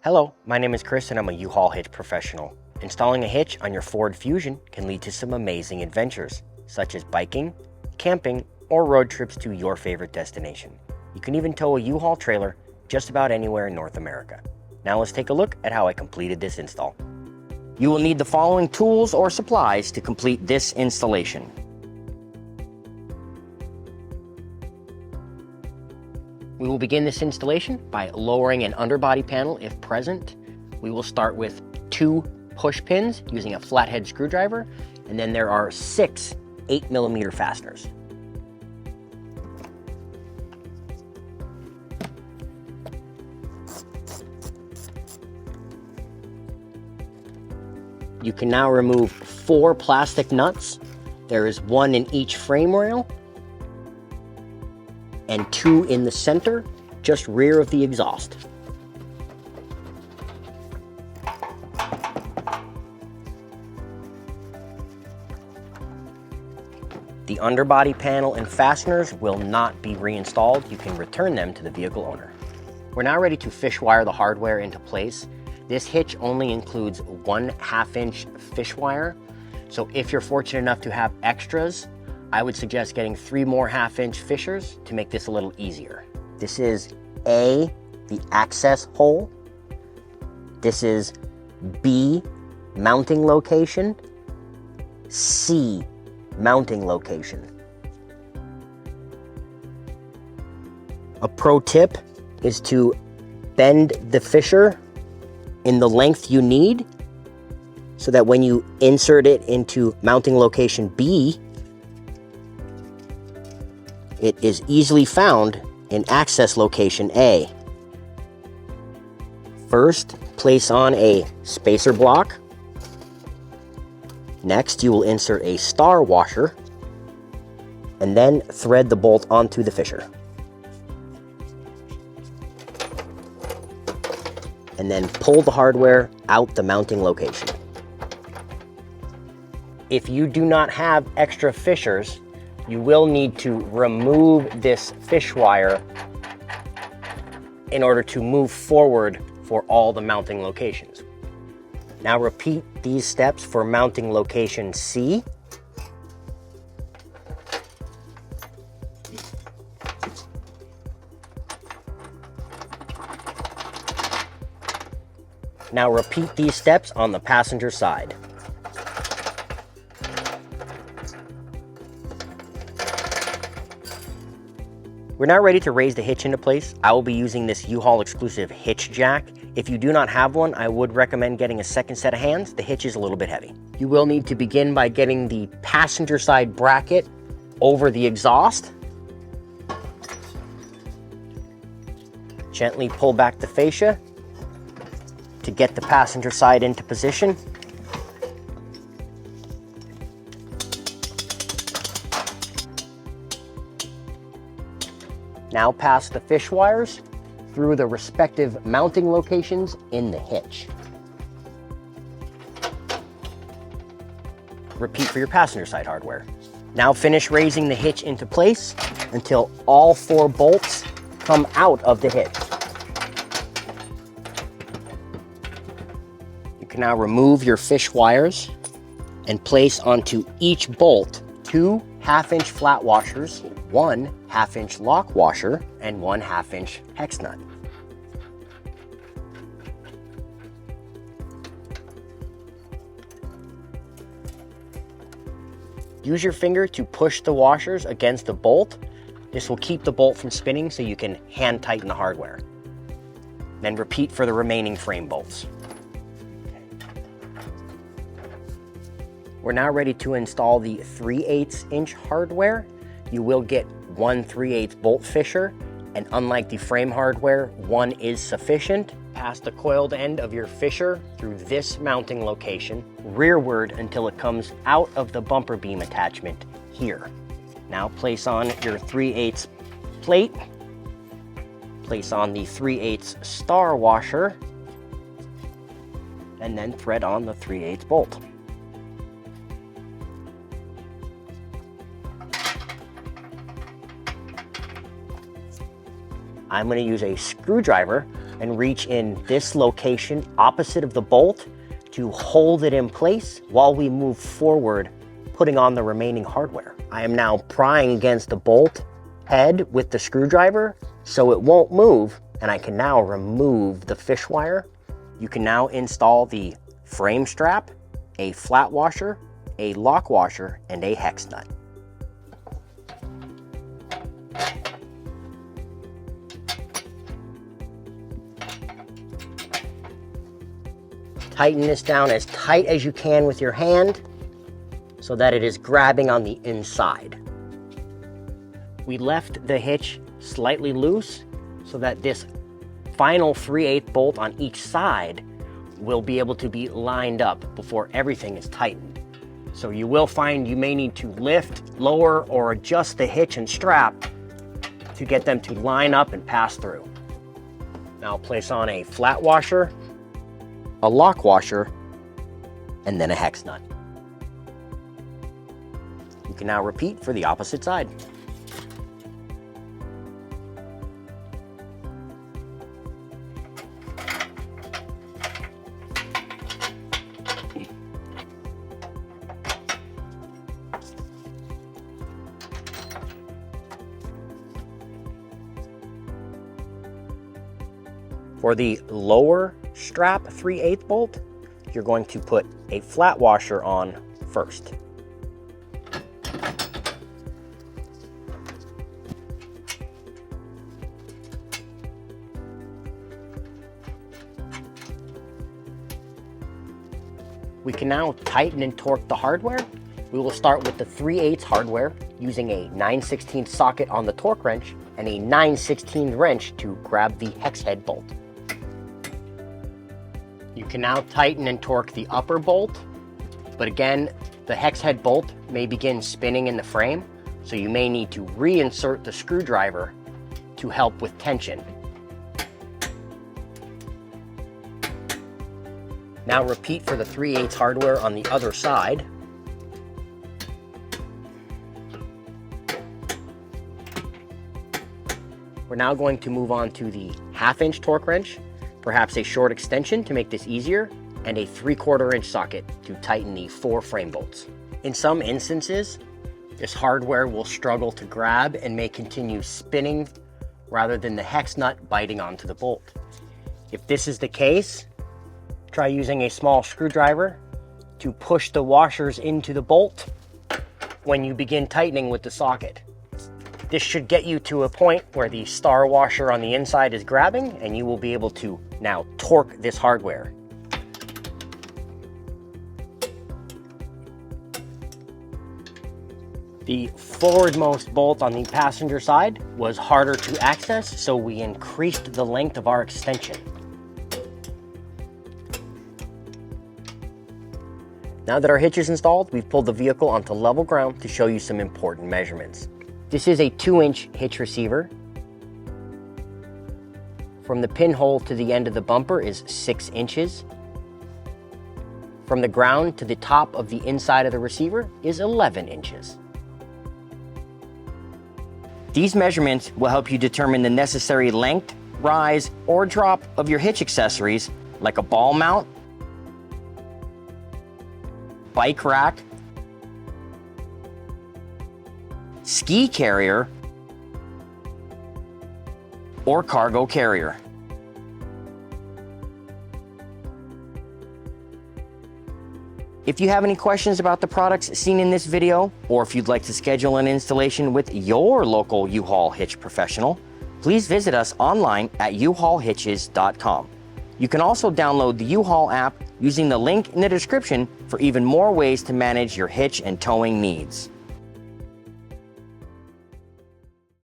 Hello, my name is Chris and I'm a U-Haul hitch professional. Installing a hitch on your Ford Fusion can lead to some amazing adventures, such as biking, camping, or road trips to your favorite destination. You can even tow a U-Haul trailer just about anywhere in North America. Now let's take a look at how I completed this install. You will need the following tools or supplies to complete this installation. We will begin this installation by lowering an underbody panel if present. We will start with 2 push pins using a flathead screwdriver, and then there are 6 8mm fasteners. You can now remove 4 plastic nuts. There is 1 in each frame rail and 2 in the center, just rear of the exhaust. The underbody panel and fasteners will not be reinstalled. You can return them to the vehicle owner. We're now ready to fish wire the hardware into place. This hitch only includes 1/2 inch fish wire, so if you're fortunate enough to have extras, I would suggest getting 3 more 1/2 inch fishers to make this a little easier. This is A, the access hole. This is B, mounting location. C, mounting location. A pro tip is to bend the fisher in the length you need so that when you insert it into mounting location B, it is easily found in access location A. First, place on a spacer block. Next, you will insert a star washer, and then thread the bolt onto the fisher. And then pull the hardware out the mounting location. If you do not have extra fishers, you will need to remove this fish wire in order to move forward for all the mounting locations. Now repeat these steps for mounting location C. Now repeat these steps on the passenger side. We're now ready to raise the hitch into place. I will be using this U-Haul exclusive hitch jack. If you do not have one, I would recommend getting a second set of hands. The hitch is a little bit heavy. You will need to begin by getting the passenger side bracket over the exhaust. Gently pull back the fascia to get the passenger side into position. Now pass the fish wires through the respective mounting locations in the hitch. Repeat for your passenger side hardware. Now finish raising the hitch into place until all 4 bolts come out of the hitch. You can now remove your fish wires and place onto each bolt 2 1/2 inch flat washers, 1 1/2 inch lock washer, and 1 1/2 inch hex nut. Use your finger to push the washers against the bolt. This will keep the bolt from spinning so you can hand tighten the hardware. Then repeat for the remaining frame bolts. We're now ready to install the 3/8 inch hardware. You will get 1 3/8 bolt fisher, and unlike the frame hardware, 1 is sufficient. Pass the coiled end of your fisher through this mounting location, rearward until it comes out of the bumper beam attachment here. Now place on your 3/8 plate, place on the 3/8 star washer, and then thread on the 3/8 bolt. I'm going to use a screwdriver and reach in this location opposite of the bolt to hold it in place while we move forward, putting on the remaining hardware. I am now prying against the bolt head with the screwdriver so it won't move, and I can now remove the fish wire. You can now install the frame strap, a flat washer, a lock washer, and a hex nut. Tighten this down as tight as you can with your hand so that it is grabbing on the inside. We left the hitch slightly loose so that this final 3/8 bolt on each side will be able to be lined up before everything is tightened. So you will find you may need to lift, lower, or adjust the hitch and strap to get them to line up and pass through. Now place on a flat washer, a lock washer, and then a hex nut. You can now repeat for the opposite side. For the lower strap 3/8 bolt, you're going to put a flat washer on first. We can now tighten and torque the hardware. We will start with the 3/8 hardware using a 9/16 socket on the torque wrench and a 9/16 wrench to grab the hex head bolt. You can now tighten and torque the upper bolt, but again, the hex head bolt may begin spinning in the frame, so you may need to reinsert the screwdriver to help with tension. Now repeat for the 3/8 hardware on the other side. We're now going to move on to the 1/2" torque wrench, perhaps a short extension to make this easier, and a 3/4 inch socket to tighten the 4 frame bolts. In some instances, this hardware will struggle to grab and may continue spinning rather than the hex nut biting onto the bolt. If this is the case, try using a small screwdriver to push the washers into the bolt when you begin tightening with the socket. This should get you to a point where the star washer on the inside is grabbing, and you will be able to now torque this hardware. The forwardmost bolt on the passenger side was harder to access, so we increased the length of our extension. Now that our hitch is installed, we've pulled the vehicle onto level ground to show you some important measurements. This is a 2-inch hitch receiver. From the pinhole to the end of the bumper is 6 inches. From the ground to the top of the inside of the receiver is 11 inches. These measurements will help you determine the necessary length, rise, or drop of your hitch accessories like a ball mount, bike rack, ski carrier, or cargo carrier. If you have any questions about the products seen in this video, or if you'd like to schedule an installation with your local U-Haul hitch professional, please visit us online at uhaulhitches.com. You can also download the U-Haul app using the link in the description for even more ways to manage your hitch and towing needs.